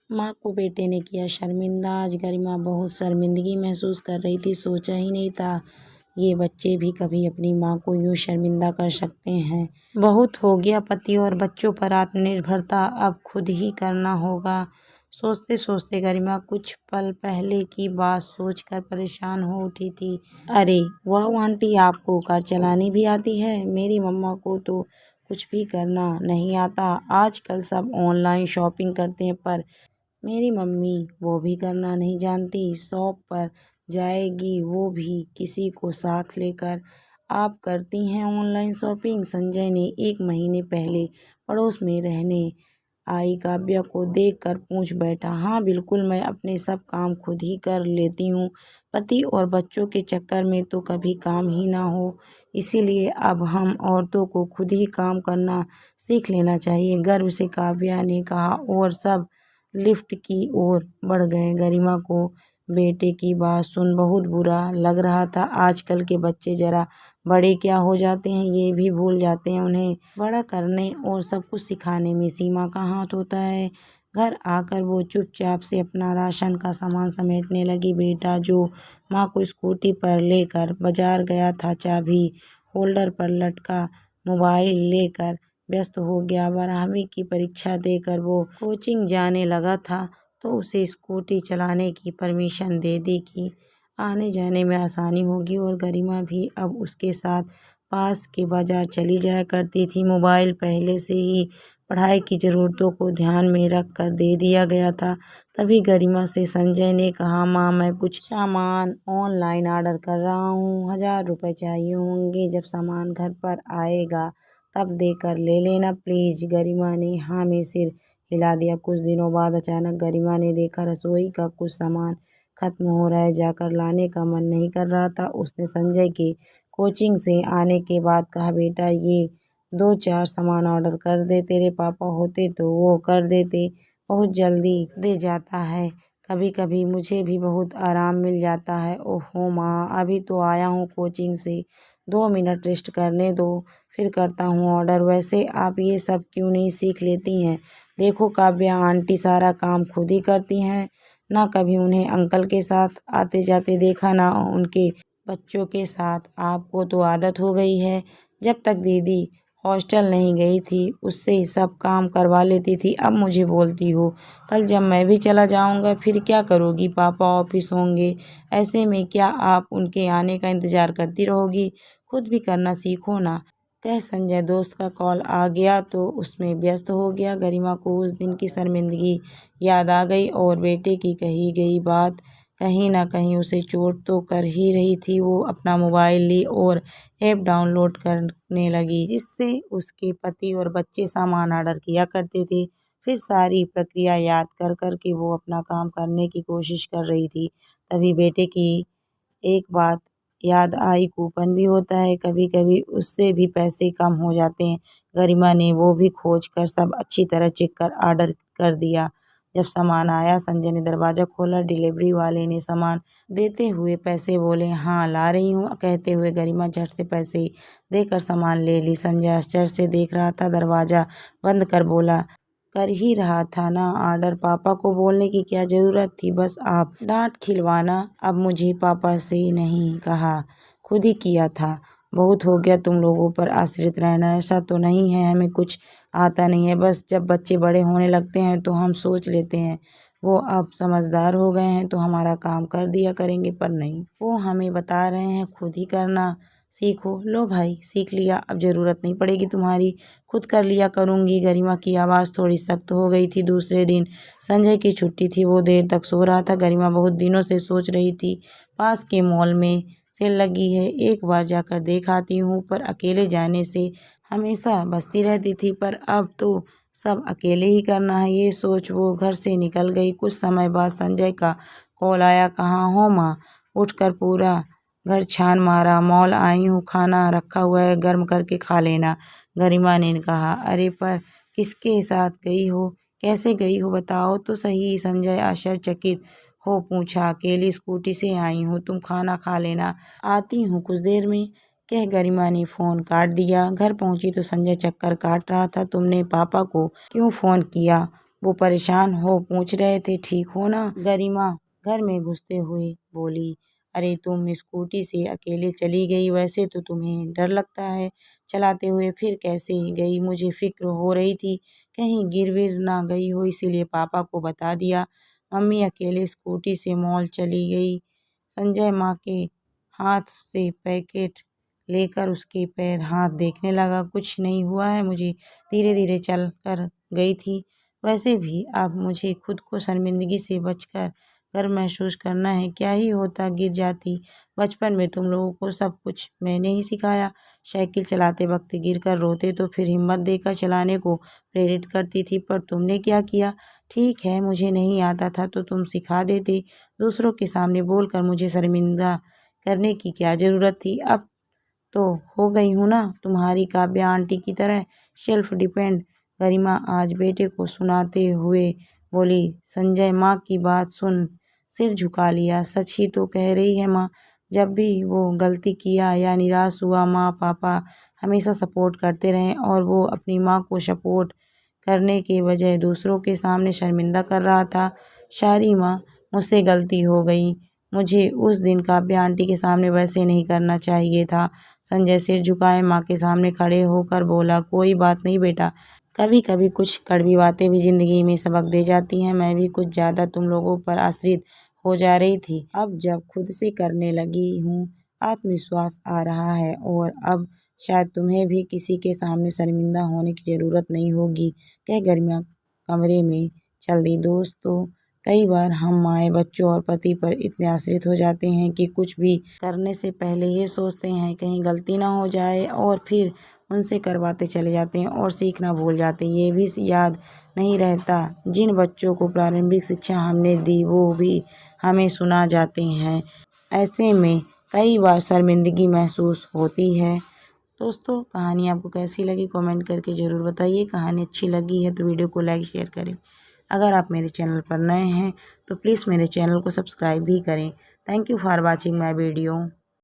माँ को बेटे ने किया शर्मिंदा। आज गरिमा बहुत शर्मिंदगी महसूस कर रही थी। सोचा ही नहीं था ये बच्चे भी कभी अपनी माँ को यूँ शर्मिंदा कर सकते हैं। बहुत हो गया पति और बच्चों पर आत्मनिर्भरता, अब खुद ही करना होगा। सोचते सोचते गरिमा कुछ पल पहले की बात सोचकर परेशान हो उठी थी। अरे वाह आंटी, आपको कार चलानी भी आती है। मेरी मम्मा को तो कुछ भी करना नहीं आता। आजकल सब ऑनलाइन शॉपिंग करते हैं, पर मेरी मम्मी वो भी करना नहीं जानती। शॉप पर जाएगी वो भी किसी को साथ लेकर। आप करती हैं ऑनलाइन शॉपिंग? संजय ने 1 महीने पहले पड़ोस में रहने आई काव्या को देखकर पूछ बैठा। हाँ बिल्कुल, मैं अपने सब काम खुद ही कर लेती हूँ। पति और बच्चों के चक्कर में तो कभी काम ही ना हो, इसीलिए अब हम औरतों को खुद ही काम करना सीख लेना चाहिए, गर्व से काव्या ने कहा। और सब लिफ्ट की ओर बढ़ गए। गरिमा को बेटे की बात सुन बहुत बुरा लग रहा था। आजकल के बच्चे जरा बड़े क्या हो जाते हैं ये भी भूल जाते हैं। उन्हें बड़ा करने और सब कुछ सिखाने में सीमा का हाथ होता है। घर आकर वो चुपचाप से अपना राशन का सामान समेटने लगी। बेटा जो माँ को स्कूटी पर लेकर बाजार गया था, चाबी होल्डर पर लटका मोबाइल लेकर व्यस्त हो गया। 12वीं की परीक्षा देकर वो कोचिंग जाने लगा था, तो उसे स्कूटी चलाने की परमिशन दे दी कि आने जाने में आसानी होगी। और गरिमा भी अब उसके साथ पास के बाजार चली जाया करती थी। मोबाइल पहले से ही पढ़ाई की ज़रूरतों को ध्यान में रख कर दे दिया गया था। तभी गरिमा से संजय ने कहा, माँ मैं कुछ सामान ऑनलाइन ऑर्डर कर रहा हूँ, 1000 रुपये चाहिए होंगे। जब सामान घर पर आएगा तब देकर ले लेना प्लीज़। गरिमा ने हाँ में सिर हिला दिया। कुछ दिनों बाद अचानक गरिमा ने देखा रसोई का कुछ सामान खत्म हो रहा है। जाकर लाने का मन नहीं कर रहा था। उसने संजय के कोचिंग से आने के बाद कहा, बेटा ये 2-4 सामान ऑर्डर कर दे, तेरे पापा होते तो वो कर देते, बहुत जल्दी दे जाता है। कभी कभी मुझे भी बहुत आराम मिल जाता है। ओहो माँ, अभी तो आया हूँ कोचिंग से, 2 मिनट रेस्ट करने दो, फिर करता हूँ ऑर्डर। वैसे आप ये सब क्यों नहीं सीख लेती हैं? देखो काव्या आंटी सारा काम खुद ही करती हैं, ना कभी उन्हें अंकल के साथ आते जाते देखा, ना उनके बच्चों के साथ। आपको तो आदत हो गई है। जब तक दीदी हॉस्टल नहीं गई थी उससे सब काम करवा लेती थी, अब मुझे बोलती हो। कल जब मैं भी चला जाऊंगा फिर क्या करोगी? पापा ऑफिस होंगे, ऐसे में क्या आप उनके आने का इंतज़ार करती रहोगी? खुद भी करना सीखो ना। कह संजय दोस्त का कॉल आ गया तो उसमें व्यस्त हो गया। गरिमा को उस दिन की शर्मिंदगी याद आ गई और बेटे की कही गई बात कहीं ना कहीं उसे चोट तो कर ही रही थी। वो अपना मोबाइल ली और ऐप डाउनलोड करने लगी, जिससे उसके पति और बच्चे सामान ऑर्डर किया करते थे। फिर सारी प्रक्रिया याद कर कर के वो अपना काम करने की कोशिश कर रही थी। तभी बेटे की एक बात याद आई, कूपन भी होता है कभी कभी, उससे भी पैसे कम हो जाते हैं। गरिमा ने वो भी खोज कर सब अच्छी तरह चेक कर ऑर्डर कर दिया। जब सामान आया संजय ने दरवाज़ा खोला। डिलीवरी वाले ने सामान देते हुए पैसे बोले, हाँ ला रही हूँ, कहते हुए गरिमा झट से पैसे देकर सामान ले ली। संजय आश्चर्य से देख रहा था। दरवाज़ा बंद कर बोला, कर ही रहा था ना ऑर्डर, पापा को बोलने की क्या ज़रूरत थी, बस आप डांट खिलवाना। अब मुझे पापा से नहीं कहा, खुद ही किया था। बहुत हो गया तुम लोगों पर आश्रित रहना। ऐसा तो नहीं है हमें कुछ आता नहीं है, बस जब बच्चे बड़े होने लगते हैं तो हम सोच लेते हैं वो अब समझदार हो गए हैं तो हमारा काम कर दिया करेंगे, पर नहीं, वो हमें बता रहे हैं खुद ही करना सीखो। लो भाई सीख लिया, अब ज़रूरत नहीं पड़ेगी तुम्हारी, खुद कर लिया करूँगी। गरिमा की आवाज़ थोड़ी सख्त हो गई थी। दूसरे दिन संजय की छुट्टी थी, वो देर तक सो रहा था। गरिमा बहुत दिनों से सोच रही थी पास के मॉल में सेल लगी है, एक बार जाकर देख आती हूँ, पर अकेले जाने से हमेशा बसती रहती थी, पर अब तो सब अकेले ही करना है। ये सोच वो घर से निकल गई। कुछ समय बाद संजय का कॉल आया, कहाँ हो माँ? उठकर पूरा घर छान मारा, मॉल आई हूँ, खाना रखा हुआ है, गर्म करके खा लेना। गरिमा ने कहा, अरे पर किसके साथ गई हो, कैसे गई हो, बताओ तो सही। संजय आश्चर्यचकित हो पूछा, अकेली स्कूटी से आई हूँ, तुम खाना खा लेना, आती हूँ कुछ देर में, कह गरिमा ने फ़ोन काट दिया। घर पहुंची तो संजय चक्कर काट रहा था। तुमने पापा को क्यों फ़ोन किया? वो परेशान हो पूछ रहे थे, ठीक हो ना? गरिमा घर में घुसते हुए बोली, अरे तुम स्कूटी से अकेले चली गई, वैसे तो तुम्हें डर लगता है चलाते हुए, फिर कैसे गई? मुझे फिक्र हो रही थी कहीं गिर विर ना गई हो, इसीलिए पापा को बता दिया। मम्मी अकेले स्कूटी से मॉल चली गई। संजय माँ के हाथ से पैकेट लेकर उसके पैर हाथ देखने लगा। कुछ नहीं हुआ है, मुझे धीरे धीरे चल कर गई थी। वैसे भी अब मुझे खुद को शर्मिंदगी से बचकर गर्व महसूस करना है। क्या ही होता गिर जाती, बचपन में तुम लोगों को सब कुछ मैंने ही सिखाया। साइकिल चलाते वक्त गिर कर रोते तो फिर हिम्मत देकर चलाने को प्रेरित करती थी, पर तुमने क्या किया? ठीक है, मुझे नहीं आता था तो तुम सिखा देते। दूसरों के सामने बोलकर मुझे शर्मिंदा करने की क्या ज़रूरत थी? अब तो हो गई हूँ ना तुम्हारी काव्या आंटी की तरह सेल्फ डिपेंड। गरिमा आज बेटे को सुनाते हुए बोली। संजय माँ की बात सुन सिर झुका लिया। सच ही तो कह रही है माँ, जब भी वो गलती किया या निराश हुआ, माँ पापा हमेशा सपोर्ट करते रहे और वो अपनी माँ को सपोर्ट करने के बजाय दूसरों के सामने शर्मिंदा कर रहा था। सारी माँ, मुझसे गलती हो गई, मुझे उस दिन काव्या आंटी के सामने वैसे नहीं करना चाहिए था। संजय सिर झुकाए माँ के सामने खड़े होकर बोला, कोई बात नहीं बेटा, कभी कभी कुछ कड़वी बातें भी जिंदगी में सबक दे जाती हैं। मैं भी कुछ ज़्यादा तुम लोगों पर आश्रित हो जा रही थी, अब जब खुद से करने लगी हूँ आत्मविश्वास आ रहा है और अब शायद तुम्हें भी किसी के सामने शर्मिंदा होने की ज़रूरत नहीं होगी। कह गरिमा कमरे में चल दी। दोस्तों, कई बार हम माएँ बच्चों और पति पर इतने आश्रित हो जाते हैं कि कुछ भी करने से पहले ये सोचते हैं कहीं गलती ना हो जाए और फिर उनसे करवाते चले जाते हैं और सीखना भूल जाते हैं। ये भी याद नहीं रहता जिन बच्चों को प्रारंभिक शिक्षा हमने दी वो भी हमें सुना जाते हैं। ऐसे में कई बार शर्मिंदगी महसूस होती है। दोस्तों, कहानी आपको कैसी लगी कमेंट करके ज़रूर बताइए। कहानी अच्छी लगी है तो वीडियो को लाइक शेयर करें। अगर आप मेरे चैनल पर नए हैं तो प्लीज़ मेरे चैनल को सब्सक्राइब भी करें। Thank you for watching my video.